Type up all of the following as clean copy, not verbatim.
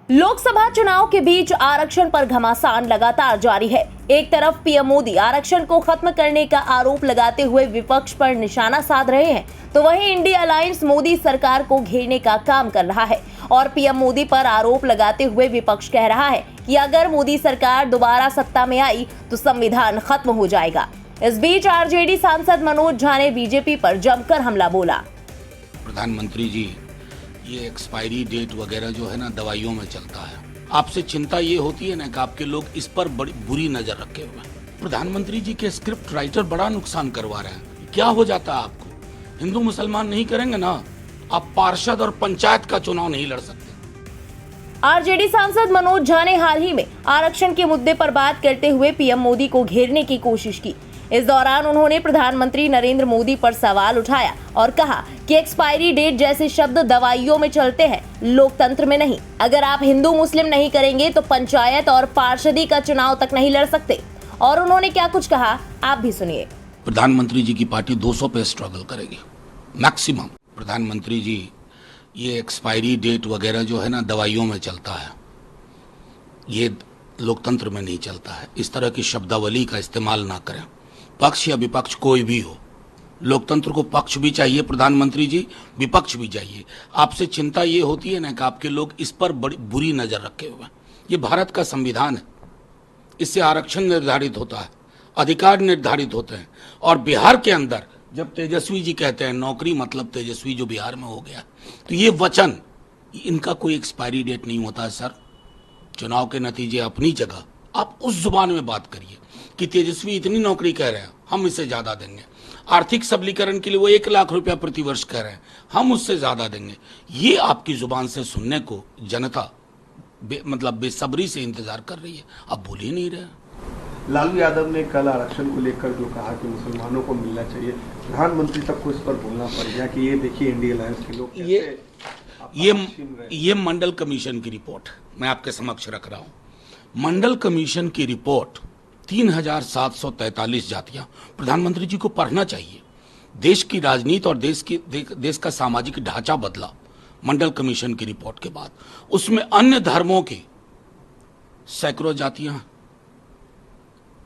लोकसभा चुनाव के बीच आरक्षण पर घमासान लगातार जारी है। एक तरफ पीएम मोदी आरक्षण को खत्म करने का आरोप लगाते हुए विपक्ष पर निशाना साध रहे हैं, तो वहीं इंडिया अलायंस मोदी सरकार को घेरने का काम कर रहा है और पीएम मोदी पर आरोप लगाते हुए विपक्ष कह रहा है कि अगर मोदी सरकार दोबारा सत्ता में आई तो संविधान खत्म हो जाएगा। इस बीच आरजेडी सांसद मनोज झा ने बीजेपी पर जमकर हमला बोला। प्रधानमंत्री जी, ये एक्सपायरी डेट वगैरह जो है ना दवाइयों में चलता है। आपसे चिंता ये होती है ना कि आपके लोग इस पर बड़ी बुरी नजर रखे हुए हैं। प्रधानमंत्री जी के स्क्रिप्ट राइटर बड़ा नुकसान करवा रहे हैं। क्या हो जाता है आपको? हिंदू मुसलमान नहीं करेंगे ना, आप पार्षद और पंचायत का चुनाव नहीं लड़ सकते। आरजेडी सांसद मनोज झा ने हाल ही में आरक्षण के मुद्दे पर बात करते हुए पीएम मोदी को घेरने की कोशिश की। इस दौरान उन्होंने प्रधानमंत्री नरेंद्र मोदी पर सवाल उठाया और कहा कि एक्सपायरी डेट जैसे शब्द दवाइयों में चलते हैं, लोकतंत्र में नहीं। अगर आप हिंदू मुस्लिम नहीं करेंगे तो पंचायत और पार्षदी का चुनाव तक नहीं लड़ सकते। और उन्होंने क्या कुछ कहा, आप भी सुनिए। प्रधानमंत्री जी की पार्टी 200 पे स्ट्रगल करेगी मैक्सिमम। प्रधानमंत्री जी, ये एक्सपायरी डेट वगैरह जो है ना दवाइयों में चलता है, ये लोकतंत्र में नहीं चलता है। इस तरह की शब्दावली का इस्तेमाल ना करें, पक्ष या विपक्ष कोई भी हो। लोकतंत्र को पक्ष भी चाहिए प्रधानमंत्री जी, विपक्ष भी चाहिए। आपसे चिंता ये होती है ना कि आपके लोग इस पर बड़ी बुरी नजर रखे हुए हैं। ये भारत का संविधान है, इससे आरक्षण निर्धारित होता है, अधिकार निर्धारित होते हैं। और बिहार के अंदर जब तेजस्वी जी कहते हैं नौकरी मतलब तेजस्वी जो बिहार में हो गया, तो ये वचन, इनका कोई एक्सपायरी डेट नहीं होता है सर। चुनाव के नतीजे अपनी जगह, आप उस जुबान में बात करिए कि तेजस्वी इतनी नौकरी कह रहे हैं, हम इससे ज्यादा देंगे। आर्थिक सबलीकरण के लिए वो 1 लाख रुपया प्रति वर्ष कह रहे हैं, हम उससे ज्यादा देंगे। ये आपकी जुबान से सुनने को जनता बेसब्री से इंतजार कर रही है, आप बोल ही नहीं रहे। लालू यादव ने कल आरक्षण को लेकर जो कहा कि मुसलमानों को मिलना चाहिए, प्रधानमंत्री तक को इस पर बोलना पड़ गया कि ये देखिए इंडिया अलायंस के लोग ये मंडल कमीशन की रिपोर्ट मैं आपके समक्ष रख रहा हूं। मंडल कमीशन की रिपोर्ट 3743 जातियां, प्रधानमंत्री जी को पढ़ना चाहिए। देश की राजनीति और देश का सामाजिक ढांचा बदला मंडल कमीशन की रिपोर्ट के बाद। उसमें अन्य धर्मों की सैकड़ों जातियां,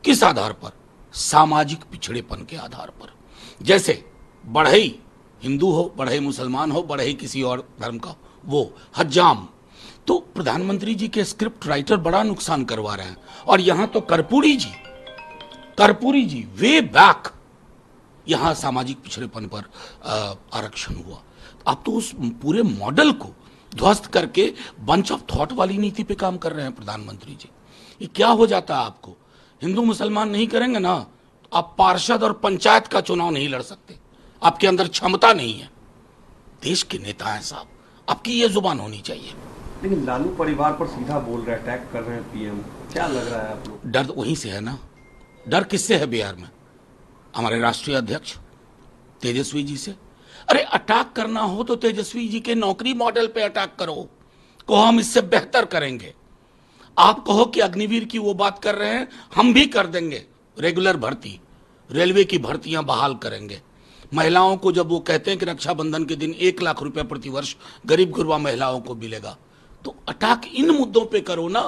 किस आधार पर? सामाजिक पिछड़ेपन के आधार पर। जैसे बढ़ई हिंदू हो, बढ़ई मुसलमान हो, बढ़ई किसी और धर्म का, वो हज्जाम। तो प्रधानमंत्री जी के स्क्रिप्ट राइटर बड़ा नुकसान करवा रहे हैं। और यहां तो कर्पूरी जी वे बैक यहां सामाजिक पिछड़ेपन पर आरक्षण हुआ। आप तो उस पूरे मॉडल को ध्वस्त करके बंच ऑफ थॉट वाली नीति पे काम कर रहे हैं प्रधानमंत्री जी। ये क्या हो जाता है आपको? हिंदू मुसलमान नहीं करेंगे ना, तो आप पार्षद और पंचायत का चुनाव नहीं लड़ सकते। आपके अंदर क्षमता नहीं है। देश के नेता हैं साहब, आपकी ये जुबान होनी चाहिए। लेकिन लालू परिवार पर सीधा बोल रहे हैं, अटैक कर रहे हैं पीएम, क्या लग रहा है आप लोग? डर वहीं से है ना। डर किससे है बिहार में? हमारे राष्ट्रीय अध्यक्ष तेजस्वी जी से। अरे अटैक करना हो तो तेजस्वी जी के नौकरी मॉडल पे अटैक करो, कहो हम इससे बेहतर करेंगे। आप कहो कि अग्निवीर की वो बात कर रहे हैं, हम भी कर देंगे। रेगुलर भर्ती, रेलवे की भर्तियां बहाल करेंगे। महिलाओं को जब वो कहते हैं कि रक्षाबंधन के दिन 1 लाख रुपया प्रति वर्ष गरीब गुरबा महिलाओं को मिलेगा, तो अटैक इन मुद्दों पे करो ना।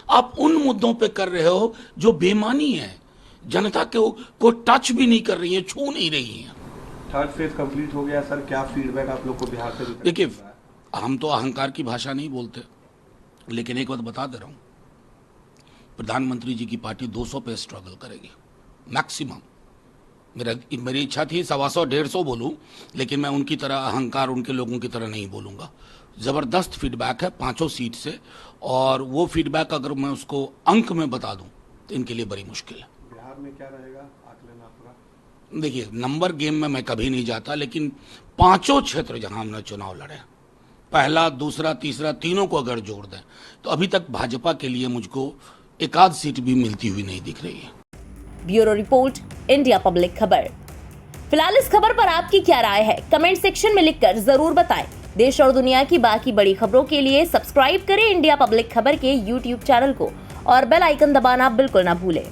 आप उन मुद्दों पे कर रहे हो जो बेमानी है, जनता को टच भी नहीं कर रही है, छू नहीं रही है। थर्ड फेज कंप्लीट हो गया सर, क्या फीडबैक आप लोग को बिहार से? देखिए, हम तो अहंकार की भाषा नहीं बोलते, लेकिन एक बात बता दे रहा हूं, प्रधानमंत्री जी की पार्टी 200 पे स्ट्रगल करेगी मैक्सिमम। मेरी इच्छा थी 125 150 बोलूं, लेकिन मैं उनकी तरह अहंकार उनके लोगों की तरह नहीं बोलूंगा। जबरदस्त फीडबैक है 5 सीट से, और वो फीडबैक अगर मैं उसको अंक में बता दूं तो इनके लिए बड़ी मुश्किल है। बिहार में क्या रहेगा आकलन आपका? देखिए, नंबर गेम में मैं कभी नहीं जाता, लेकिन 5 क्षेत्र जहां हमने चुनाव लड़े, पहला, दूसरा, तीसरा, तीनों को अगर जोड़ दें तो अभी तक भाजपा के लिए मुझको 1 सीट भी मिलती हुई नहीं दिख रही है। ब्यूरो रिपोर्ट, इंडिया पब्लिक खबर। फिलहाल इस खबर पर आपकी क्या राय है, कमेंट सेक्शन में लिखकर जरूर बताएं। देश और दुनिया की बाकी बड़ी खबरों के लिए सब्सक्राइब करें इंडिया पब्लिक खबर के YouTube चैनल को और बेल आइकन दबाना बिल्कुल ना भूलें।